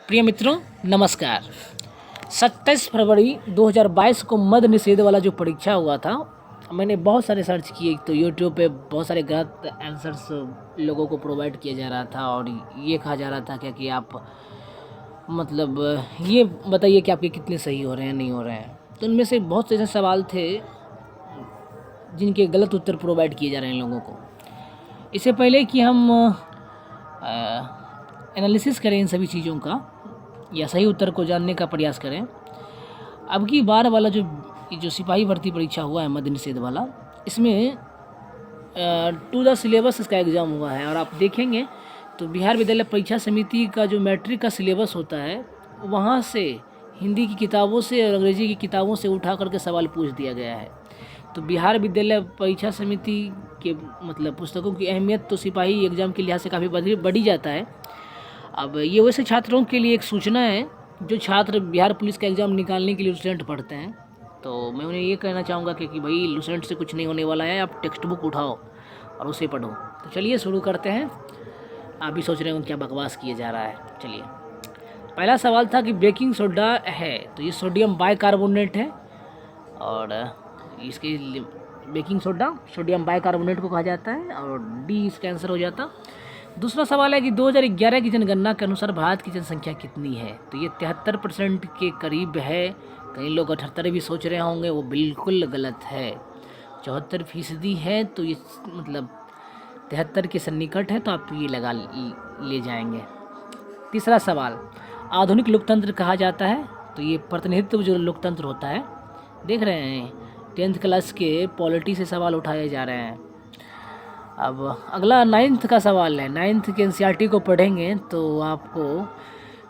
प्रिय मित्रों, नमस्कार। 27 फरवरी 2022 को मद्य निषेध वाला जो परीक्षा हुआ था, मैंने बहुत सारे सर्च किए तो यूट्यूब पे बहुत सारे गलत आंसर्स लोगों को प्रोवाइड किया जा रहा था और ये कहा जा रहा था क्या कि आप मतलब ये बताइए कि आपके कितने सही हो रहे हैं, नहीं हो रहे हैं। तो उनमें से बहुत से ऐसे सवाल थे जिनके गलत उत्तर प्रोवाइड किए जा रहे हैं लोगों को। इससे पहले कि हम एनालिसिस करें इन सभी चीज़ों का या सही उत्तर को जानने का प्रयास करें, अब की बार वाला जो सिपाही भर्ती परीक्षा हुआ है मद्य निषेध वाला, इसमें टू द सिलेबस इसका एग्ज़ाम हुआ है। और आप देखेंगे तो बिहार विद्यालय परीक्षा समिति का जो मैट्रिक का सिलेबस होता है, वहाँ से हिंदी की किताबों से और अंग्रेजी की किताबों से उठा करके सवाल पूछ दिया गया है। तो बिहार विद्यालय परीक्षा समिति के मतलब पुस्तकों की अहमियत तो सिपाही एग्ज़ाम के लिहाज से काफ़ी बढ़ी जाता है। अब ये वैसे छात्रों के लिए एक सूचना है जो छात्र बिहार पुलिस का एग्ज़ाम निकालने के लिए लुसेंट पढ़ते हैं। तो मैं उन्हें ये कहना चाहूँगा कि भाई लुसेंट से कुछ नहीं होने वाला है, आप टेक्स्ट बुक उठाओ और उसे पढ़ो। तो चलिए शुरू करते हैं। आप भी सोच रहे हो क्या बकवास किया जा रहा है। चलिए, पहला सवाल था कि बेकिंग सोडा है तो ये सोडियम बाइकार्बोनेट है और इसके बेकिंग सोडियम बाइकार्बोनेट को कहा जाता है और डी इसका आंसर हो जाता। दूसरा सवाल है कि 2011 की जनगणना के अनुसार भारत की जनसंख्या कितनी है, तो ये 73% के करीब है। कई लोग 78 भी सोच रहे होंगे, वो बिल्कुल गलत है। 74% है, तो ये मतलब 73 के सन्निकट है, तो आप ये लगा ले जाएंगे। तीसरा सवाल, आधुनिक लोकतंत्र कहा जाता है, तो ये प्रतिनिधित्व जो लोकतंत्र होता है, देख रहे हैं 10th क्लास के पॉलिटी से सवाल उठाए जा रहे हैं। अब अगला 9th का सवाल है। 9th के एनसीईआरटी को पढ़ेंगे तो आपको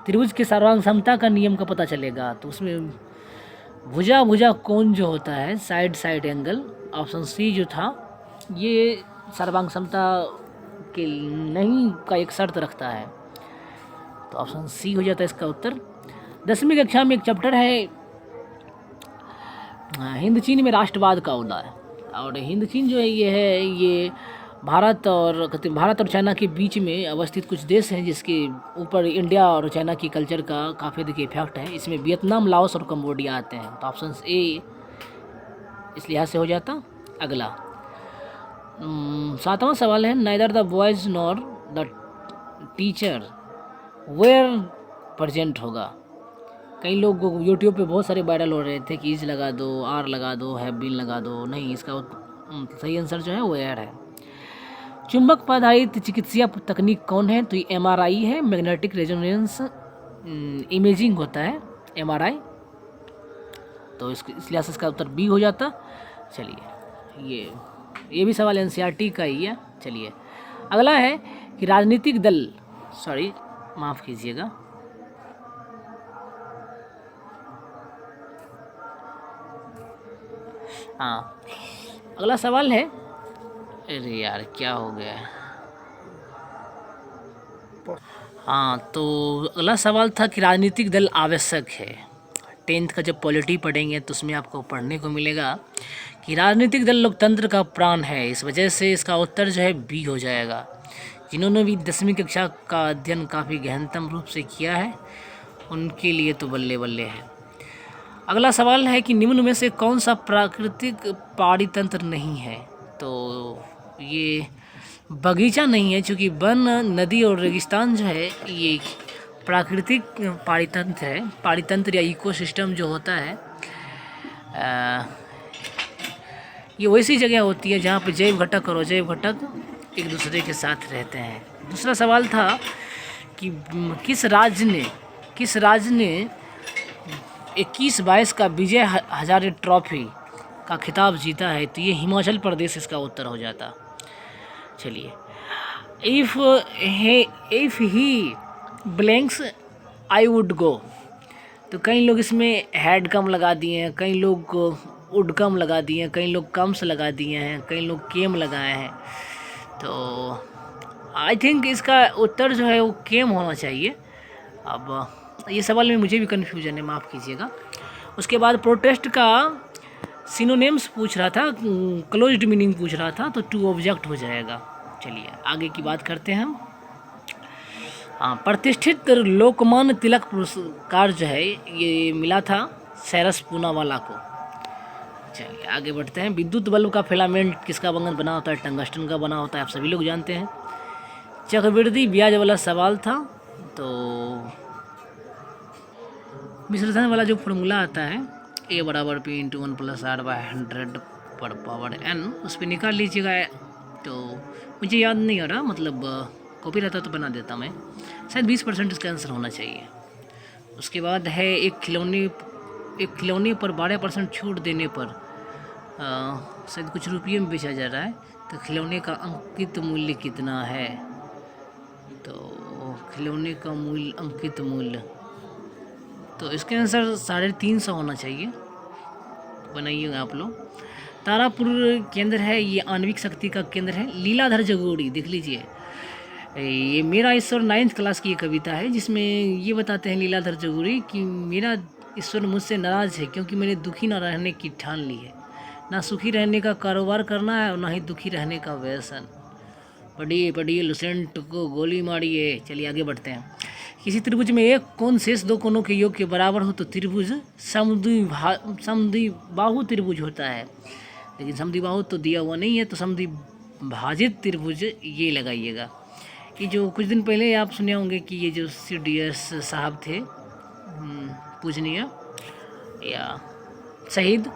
त्रिभुज के सर्वांग समता का नियम का पता चलेगा। तो उसमें भुजा कोण जो होता है, साइड एंगल, ऑप्शन सी जो था, ये सर्वांग समता के नहीं का एक शर्त रखता है, तो ऑप्शन सी हो जाता है इसका उत्तर। 10वीं कक्षा में एक चैप्टर है हिंद चीन में राष्ट्रवाद का उदय, और हिंद चीन जो है ये भारत और चाइना के बीच में अवस्थित कुछ देश हैं जिसके ऊपर इंडिया और चाइना की कल्चर का काफ़ी देखिए इफेक्ट है। इसमें वियतनाम, लाओस और कंबोडिया आते हैं, तो ऑप्शन ए इस लिहाज से हो जाता। अगला 7वां सवाल है, neither the boys nor the teacher were present होगा। कई लोग यूट्यूब पे बहुत सारे वायरल हो रहे थे कि इज लगा दो, आर लगा दो, हैव बीन लगा दो। नहीं, इसका सही आंसर जो है वो वेयर है। चुंबक पर आधारित चिकित्सीय तकनीक कौन है, तो ये MRI है, मैग्नेटिक रेजोनेंस इमेजिंग होता है MRI, तो इस लिहाज से इसका उत्तर बी हो जाता। चलिए, ये भी सवाल NCERT का ही है। चलिए, अगला है कि राजनीतिक दल, माफ़ कीजिएगा, हाँ, अगला सवाल है, अरे यार क्या हो गया। हाँ, तो अगला सवाल था कि राजनीतिक दल आवश्यक है। 10th का जब पॉलिटी पढ़ेंगे तो उसमें आपको पढ़ने को मिलेगा कि राजनीतिक दल लोकतंत्र का प्राण है। इस वजह से इसका उत्तर जो है बी हो जाएगा। जिन्होंने भी 10वीं कक्षा का अध्ययन काफ़ी गहनतम रूप से किया है उनके लिए तो बल्ले बल्ले है। अगला सवाल है कि निम्न में से कौन सा प्राकृतिक पारितंत्र नहीं है, तो ये बगीचा नहीं है, क्योंकि वन, नदी और रेगिस्तान जो है ये प्राकृतिक पारितंत्र या इकोसिस्टम जो होता है, ये वैसी जगह होती है जहाँ पे जैव घटक और अजैव घटक एक दूसरे के साथ रहते हैं। दूसरा सवाल था कि किस राज्य ने 21-22 का विजय हजारे ट्रॉफी का खिताब जीता है, तो ये हिमाचल प्रदेश इसका उत्तर हो जाता। चलिए, if he blanks I would go, तो कई लोग इसमें हैड कम लगा दिए हैं, कई लोग वुड कम लगा दिए हैं, कई लोग कम्स लगा दिए हैं, कई लोग केम लगाए हैं। तो आई थिंक इसका उत्तर जो है वो केम होना चाहिए। अब ये सवाल में मुझे भी कन्फ्यूजन है, माफ़ कीजिएगा। उसके बाद प्रोटेस्ट का सिनोनिम्स पूछ रहा था, क्लोज्ड मीनिंग पूछ रहा था, तो टू ऑब्जेक्ट हो जाएगा। चलिए आगे की बात करते हैं हम। हाँ, प्रतिष्ठित लोकमान्य तिलक पुरस्कार जो है ये मिला था सैरस पूनावाला को। चलिए आगे बढ़ते हैं। विद्युत बल्ब का फिलामेंट किसका बना होता है? टंगस्टन का बना होता है, आप सभी लोग जानते हैं। चक्रवृद्धि ब्याज वाला सवाल था, तो मिश्रण वाला जो फॉर्मूला आता है A बराबर P इंटू 1 प्लस R/100 पर पावर n, उस पर निकाल लीजिएगा। तो मुझे याद नहीं आ रहा, मतलब कॉपी रहता तो बना देता मैं। शायद 20% इसका आंसर होना चाहिए। उसके बाद है एक खिलौने पर 12% छूट देने पर शायद कुछ रुपये में बेचा जा रहा है, तो खिलौने का अंकित मूल्य कितना है? तो खिलौने का मूल्य, अंकित मूल्य, तो इसके आंसर 350 होना चाहिए। बनाइएगा आप लोग। तारापुर केंद्र है, ये आणविक शक्ति का केंद्र है। लीलाधर जगोड़ी, देख लीजिए, ये मेरा ईश्वर 9th क्लास की ये कविता है, जिसमें ये बताते हैं लीलाधर जगोड़ी कि मेरा ईश्वर मुझसे नाराज़ है क्योंकि मैंने दुखी ना रहने की ठान ली है। ना सुखी रहने का कारोबार करना है और ना ही दुखी रहने का व्यसन। पढ़िए लुसेंट को गोली मारिए। चलिए आगे बढ़ते हैं। किसी त्रिभुज में एक कोण शेष दो कोणों के योग के बराबर हो तो त्रिभुज समद्विबाहु त्रिभुज होता है। लेकिन समद्विबाहु तो दिया हुआ नहीं है, तो समद्विभाजित त्रिभुज ये लगाइएगा। कि जो कुछ दिन पहले आप सुने होंगे कि ये जो CDS साहब थे, पूजनीय या शहीद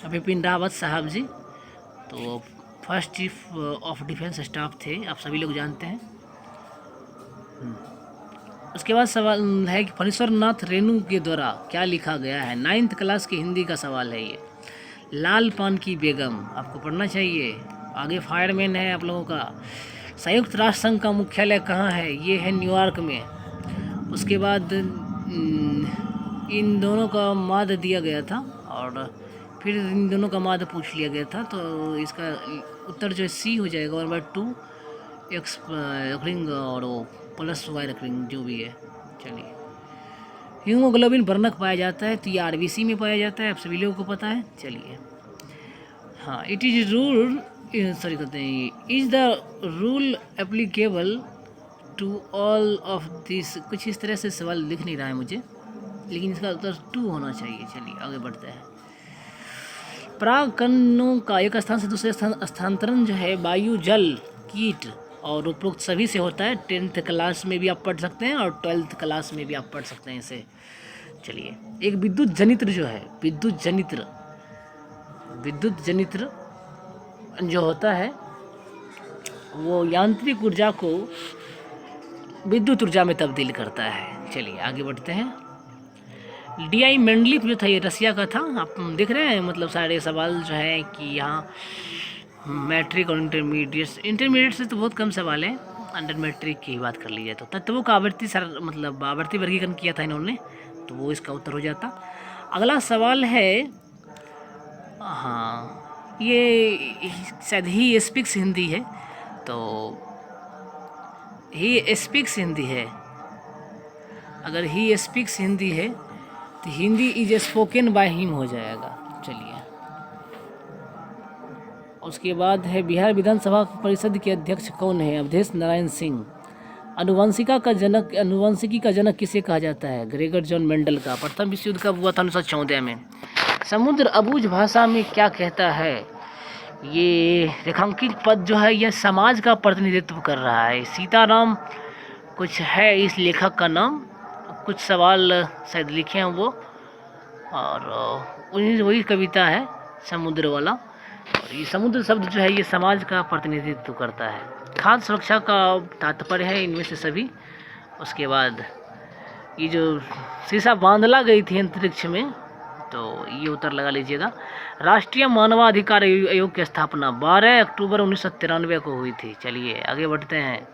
बिपिन रावत साहब जी, तो first chief of defence staff थे, आप सभी लोग जानते हैं। उसके बाद सवाल है कि फणीश्वर नाथ रेणु के द्वारा क्या लिखा गया है? 9th क्लास की हिंदी का सवाल है ये। लाल पान की बेगम, आपको पढ़ना चाहिए। आगे फायरमैन है आप लोगों का। संयुक्त राष्ट्र संघ का मुख्यालय कहाँ है? ये है न्यूयॉर्क में। उसके बाद इन दोनों का माद दिया गया था और फिर इन दोनों का माद पूछ लिया गया था, तो इसका उत्तर जो है C हो जाएगा। 1/2 x रिंग और +y रिंग जो भी है। चलिए, हीमोग्लोबिन वर्णक पाया जाता है, तो ये RBC में पाया जाता है, आप सभी लोगों को पता है। चलिए, हाँ, इट इज रूल, सॉरी कहते हैं, is the rule applicable to all of this, कुछ इस तरह से सवाल लिख नहीं रहा है मुझे, लेकिन इसका उत्तर 2 होना चाहिए। चलिए आगे बढ़ते हैं। परागकणों का एक स्थान से दूसरे स्थान स्थानांतरण जो है वायु, जल, कीट और उपरोक्त सभी से होता है। 10th क्लास में भी आप पढ़ सकते हैं और 12th क्लास में भी आप पढ़ सकते हैं इसे। चलिए, एक विद्युत जनित्र जो है, विद्युत जनित्र जो होता है वो यांत्रिक ऊर्जा को विद्युत ऊर्जा में तब्दील करता है। चलिए आगे बढ़ते हैं। DI मेंडलीफ जो था ये रसिया का था। आप देख रहे हैं, मतलब सारे सवाल जो है कि यहाँ मैट्रिक और इंटरमीडिएट से तो बहुत कम सवाल है, अंडर मैट्रिक की बात कर लीजिए तो तत्वों का आवर्ती वर्गीकरण किया था इन्होंने, तो वो इसका उत्तर हो जाता। अगला सवाल है, हाँ, ये शायद ही स्पीक्स हिंदी है, तो ही स्पीक्स हिंदी है। अगर ही स्पीक्स हिंदी है तो Hindi is spoken by him हो जाएगा। चलिए, उसके बाद है बिहार विधानसभा परिषद के अध्यक्ष कौन है? अवधेश नारायण सिंह। अनुवंशिकी का जनक किसे कहा जाता है? ग्रेगर जॉन मेंडल का। प्रथम विश्व युद्ध कब हुआ था? 1914 में। समुद्र अबूझ भाषा में क्या कहता है? ये रेखांकित पद जो है यह समाज का प्रतिनिधित्व कर रहा है। सीताराम कुछ है इस लेखक का नाम, कुछ सवाल शायद लिखे हैं वो, और वही कविता है समुद्र वाला। और ये समुद्र शब्द जो है ये समाज का प्रतिनिधित्व करता है। खाद्य सुरक्षा का तात्पर्य है इनमें से सभी। उसके बाद ये जो शीशा बांधला गई थी अंतरिक्ष में, तो ये उत्तर लगा लीजिएगा। राष्ट्रीय मानवाधिकार आयोग की स्थापना 12 अक्टूबर 1993 को हुई थी। चलिए आगे बढ़ते हैं।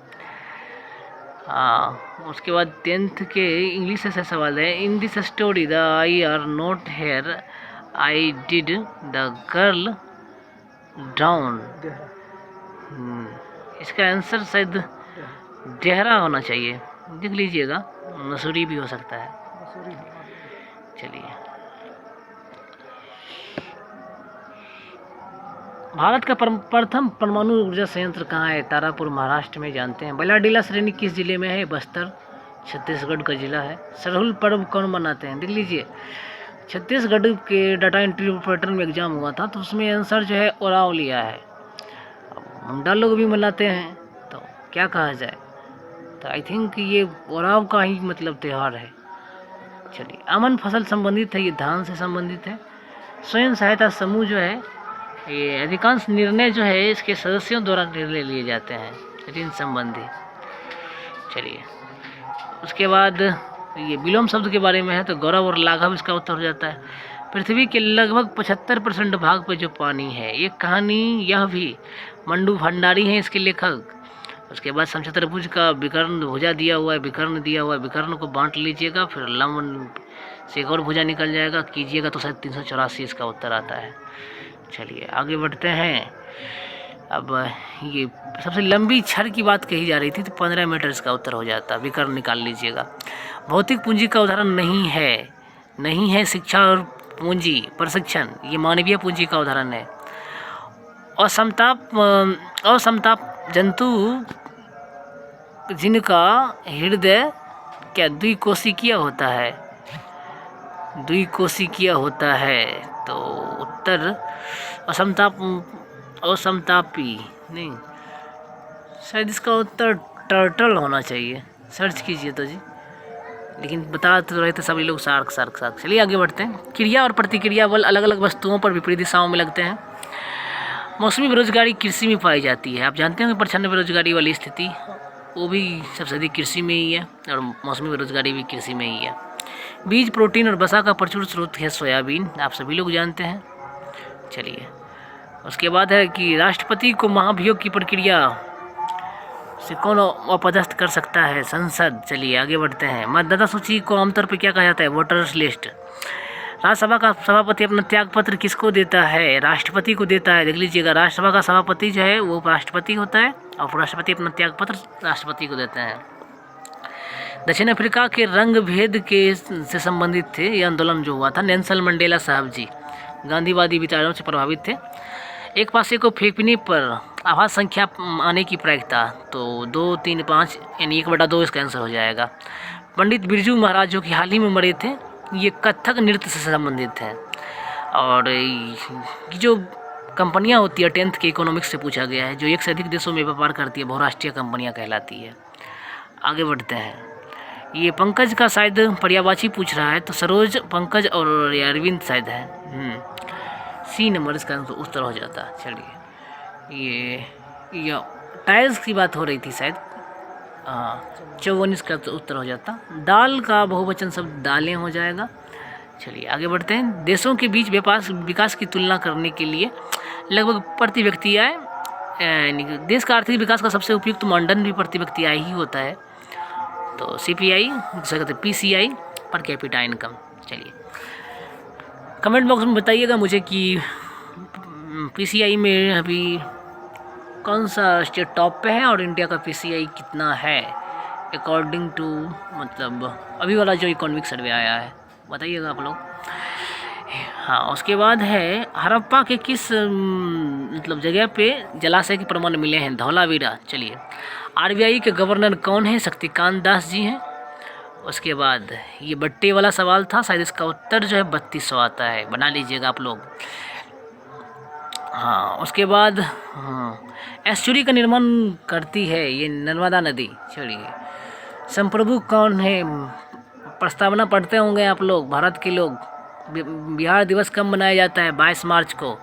उसके बाद 10th के इंग्लिश से सवाल है। In this story the I R not here, I did the girl down. इसका आंसर शायद डेहरा होना चाहिए, देख लीजिएगा, मसूरी भी हो सकता है। चलिए, भारत का प्रथम परमाणु ऊर्जा संयंत्र कहाँ है? तारापुर, महाराष्ट्र में, जानते हैं। बलाडीला श्रेणी किस जिले में है? बस्तर, छत्तीसगढ़ का जिला है। सरहुल पर्व कौन मनाते हैं? देख लीजिए, छत्तीसगढ़ के डाटा एंट्री ऑपरेटर में एग्जाम हुआ था, तो उसमें आंसर जो है ओराव लिया है। मुंडा लोग भी मनाते हैं, तो क्या कहा जाए, तो आई थिंक ये ओराव का ही मतलब त्यौहार है। चलिए, अमन फसल संबंधित है, ये धान से संबंधित है। स्वयं सहायता समूह जो है, ये अधिकांश निर्णय जो है इसके सदस्यों द्वारा निर्णय लिए जाते हैं ऋण संबंधी। चलिए, उसके बाद ये विलोम शब्द के बारे में है, तो गौरव और लाघव इसका उत्तर हो जाता है। पृथ्वी के लगभग 75% भाग पर जो पानी है, ये कहानी यह भी मंडू भंडारी हैं इसके लेखक। उसके बाद समचतुर्भुज का विकर्ण भुजा दिया हुआ है, विकर्ण दिया हुआ है, विकर्ण को बांट लीजिएगा, फिर लंब से एक और भुजा निकल जाएगा, कीजिएगा तो शायद 384 इसका उत्तर आता है। चलिए आगे बढ़ते हैं। अब ये सबसे लंबी छड़ की बात कही जा रही थी, तो 15 मीटर इसका उत्तर हो जाता, विकर्ण निकाल लीजिएगा। भौतिक पूंजी का उदाहरण नहीं है शिक्षा और पूंजी प्रशिक्षण, ये मानवीय पूंजी का उदाहरण है। असमता जंतु जिनका हृदय क्या द्विकोशिकीय होता है, तो उत्तर असमतापी नहीं, शायद इसका उत्तर टर्टल होना चाहिए, सर्च कीजिए तो जी, लेकिन बता तो रहे थे सभी लोग सार्क। चलिए आगे बढ़ते हैं। क्रिया और प्रतिक्रिया बल अलग अलग वस्तुओं पर विपरीत दिशाओं में लगते हैं। मौसमी बेरोजगारी कृषि में पाई जाती है। आप जानते हैं प्रचंड बेरोजगारी वाली स्थिति, वो भी सबसे अधिक कृषि में ही है, और मौसमी बेरोजगारी भी कृषि में ही है। बीज, प्रोटीन और वसा का प्रचुर स्रोत है सोयाबीन, आप सभी लोग जानते हैं। चलिए, उसके बाद है कि राष्ट्रपति को महाभियोग की प्रक्रिया से कौन अपदस्थ कर सकता है? संसद। चलिए आगे बढ़ते हैं। मतदाता सूची को आमतौर पर क्या कहा जाता है? Voters list. राज्यसभा का सभापति अपना त्यागपत्र किसको देता है? राष्ट्रपति को देता है। देख लीजिएगा, राज्यसभा का सभापति जो है वो राष्ट्रपति होता है, और राष्ट्रपति अपना त्यागपत्र राष्ट्रपति को देते हैं। दक्षिण अफ्रीका के रंग भेद के से संबंधित थे, ये आंदोलन जो हुआ था, नेल्सन मंडेला साहब जी गांधीवादी विचारों से प्रभावित थे। एक पासे को फेंकने पर आवाज़ संख्या आने की प्रायिकता, तो 2, 3, 5 यानी 1/2 इसका आंसर हो जाएगा। पंडित बिरजू महाराज जो कि हाल ही में मरे थे, ये कथक नृत्य से संबंधित हैं। और ये जो कंपनियां होती है 10th के इकोनॉमिक्स से पूछा गया है, जो एक से अधिक देशों में व्यापार करती है, बहुराष्ट्रीय कंपनियां कहलाती है। आगे बढ़ते हैं। ये पंकज का शायद पर्यायवाची पूछ रहा है, तो सरोज, पंकज और अरविंद शायद है। सी नंबर इसका उत्तर हो जाता। चलिए, ये टाइल्स की बात हो रही थी शायद, 54 का उत्तर हो जाता। दाल का बहुवचन शब्द दालें हो जाएगा। चलिए आगे बढ़ते हैं। देशों के बीच विकास की तुलना करने के लिए लगभग प्रति व्यक्ति आय, देश का आर्थिक विकास का सबसे उपयुक्त मानदंड भी प्रति व्यक्ति आय ही होता है, तो CPI जिसे कहते हैं PCI, पर कैपिटा इनकम। चलिए कमेंट बॉक्स में बताइएगा मुझे कि PCI में अभी कौन सा स्टेट टॉप पे है और इंडिया का PCI कितना है अकॉर्डिंग टू मतलब अभी वाला जो इकोनॉमिक सर्वे आया है, बताइएगा आप लोग। हाँ, उसके बाद है हड़प्पा के किस मतलब जगह पे जलाशय के प्रमाण मिले हैं? धौलावीरा। चलिए, RBI के गवर्नर कौन है? शक्तिकांत दास जी हैं। उसके बाद ये बट्टे वाला सवाल था, शायद इसका उत्तर जो है 3200 आता है, बना लीजिएगा आप लोग। हाँ, उसके बाद एस्चुरी का निर्माण करती है ये नर्मदा नदी। चलिए, संप्रभु कौन है? प्रस्तावना पढ़ते होंगे आप लोग, भारत के लोग। बिहार दिवस कब मनाया जाता है? 22 मार्च को।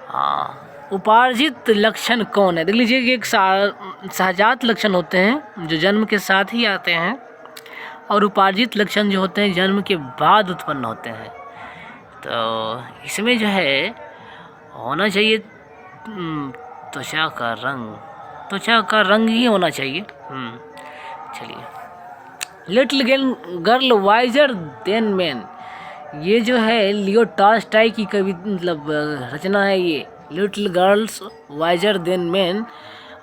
हाँ, उपार्जित लक्षण कौन है? देख लीजिए कि एक सहजात लक्षण होते हैं जो जन्म के साथ ही आते हैं, और उपार्जित लक्षण जो होते हैं जन्म के बाद उत्पन्न होते हैं। तो इसमें जो है होना चाहिए त्वचा का रंग ही होना चाहिए। चलिए, little girl visor then man, ये जो है लियो टॉल्स्टॉय की कवि मतलब रचना है ये, little girls visor then man,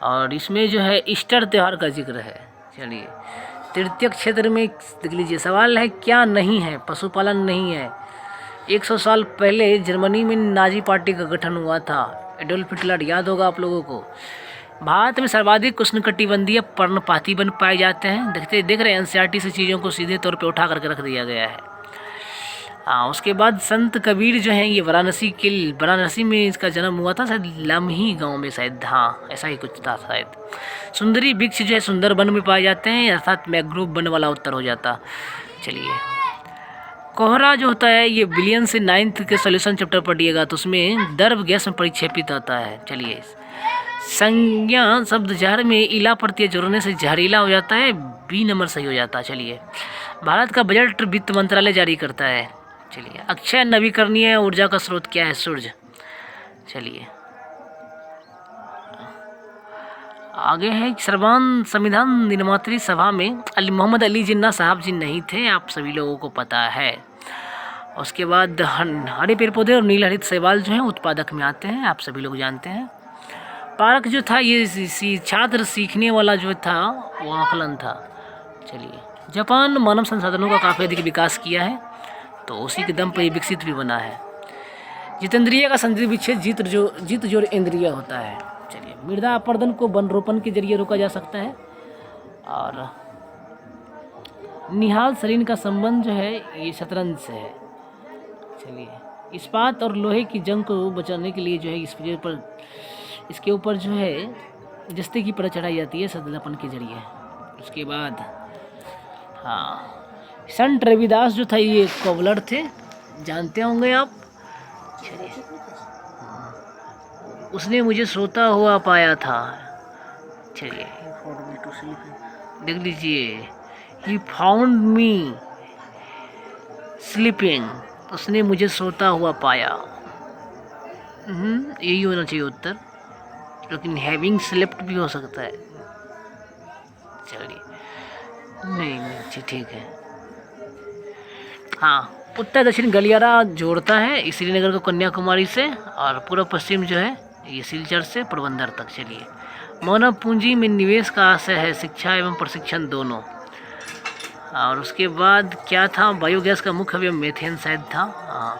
और इसमें जो है ईस्टर त्यौहार का जिक्र है। चलिए, तृतीय क्षेत्र में देख लीजिए, सवाल है क्या नहीं है? पशुपालन नहीं है। 100 साल पहले जर्मनी में नाजी पार्टी का गठन हुआ था, एडोल्फ हिटलर याद होगा आप लोगों को। भारत में सर्वाधिक उष्णकटिबंधीय पर्णपाती वन पाए जाते हैं। देख रहे हैं एनसीईआरटी से चीज़ों को सीधे तौर पे उठा करके रख दिया गया है। हाँ, उसके बाद संत कबीर जो हैं ये वाराणसी में इसका जन्म हुआ था, शायद लम्ही गांव में, शायद, हाँ ऐसा ही कुछ था शायद। सुंदरी वृक्ष जो है सुंदर वन में पाए जाते हैं, अर्थात मैंग्रोव वन वाला उत्तर हो जाता। चलिए, कोहरा जो होता है ये विलियन से 9th के सॉल्यूशन चैप्टर पढ़िएगा तो उसमें द्रव गैस में परिक्षेपित होता है। चलिए, संज्ञा शब्द जहर में इला प्रत्यय जोड़ने से जहरीला हो जाता है, बी नंबर सही हो जाता है। चलिए, भारत का बजट वित्त मंत्रालय जारी करता है। चलिए, अक्षय नवीकरणीय ऊर्जा का स्रोत क्या है? सूर्य। चलिए, आगे है सर्वान संविधान निर्मात्री सभा में मोहम्मद अली जिन्ना साहब जी नहीं थे, आप सभी लोगों को पता है। उसके बाद हरे पेड़ पौधे और नील हरित शैवाल जो हैं उत्पादक में आते हैं, आप सभी लोग जानते हैं। पार्क जो था ये छात्र सीखने वाला जो था वो आकलन था। चलिए, जापान मानव संसाधनों का काफ़ी अधिक विकास किया है, तो उसी के दम पर ये विकसित भी बना है। जितेंद्रिय का संधि विच्छेद जित जोड़ इंद्रिय होता है। चलिए, मृदा अपर्दन को वन रोपण के जरिए रोका जा सकता है। और निहाल सरीन का संबंध जो है ये शतरंज से है। चलिए, इस्पात और लोहे की जंग को बचाने के लिए जो है इसके ऊपर जो है जस्ते की परत चढ़ाई जाती है सदलापन के जरिए। उसके बाद हाँ, संत रविदास जो था ये कवलर थे, जानते होंगे आप। चलिए, उसने मुझे सोता हुआ पाया था। चलिए, देख लीजिए, ही फाउंड मी स्लीपिंग, उसने मुझे सोता हुआ पाया। यही होना चाहिए उत्तर, लेकिन हैविंग स्लेप्ट भी हो सकता है। चलिए, नहीं ठीक है। हाँ, उत्तर दक्षिण गलियारा जोड़ता है श्रीनगर को कन्याकुमारी से, और पूर्व पश्चिम जो है ये सिलचर से पोरबंदर तक। चलिए, मानव पूंजी में निवेश का आशय है शिक्षा एवं प्रशिक्षण दोनों। और उसके बाद क्या था? बायोगैस का मुख्य अवयव मेथेन शायद था। हाँ,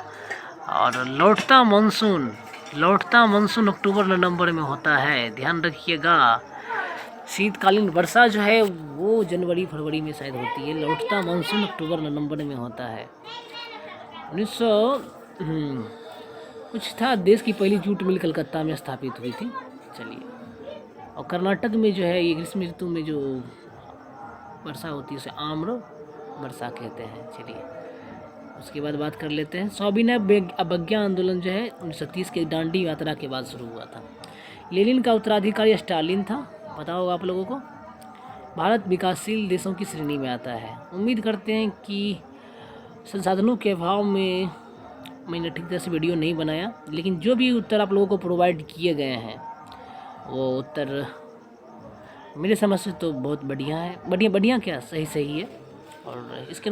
और लौटता मानसून अक्टूबर नवंबर में होता है, ध्यान रखिएगा। शीतकालीन वर्षा जो है वो जनवरी फरवरी में शायद होती है। लौटता मानसून अक्टूबर नवंबर में होता है। 1900 कुछ था, देश की पहली जूट मिल कलकत्ता में स्थापित हुई थी। चलिए, और कर्नाटक में जो है ये ग्रीष्म ऋतु में जो वर्षा होती है उसे आम्र वर्षा कहते हैं। चलिए, उसके बाद बात कर लेते हैं स्वाभिनय अवज्ञा आंदोलन जो है 1930 के दांडी यात्रा के बाद शुरू हुआ था। लेनिन का उत्तराधिकारी स्टालिन था, पता होगा आप लोगों को। भारत विकासशील देशों की श्रेणी में आता है। उम्मीद करते हैं कि संसाधनों के अभाव में मैंने ठीक तरह से वीडियो नहीं बनाया, लेकिन जो भी उत्तर आप लोगों को प्रोवाइड किए गए हैं वो उत्तर मेरे समझ से तो बहुत बढ़िया है। बढ़िया क्या, सही है। और इसके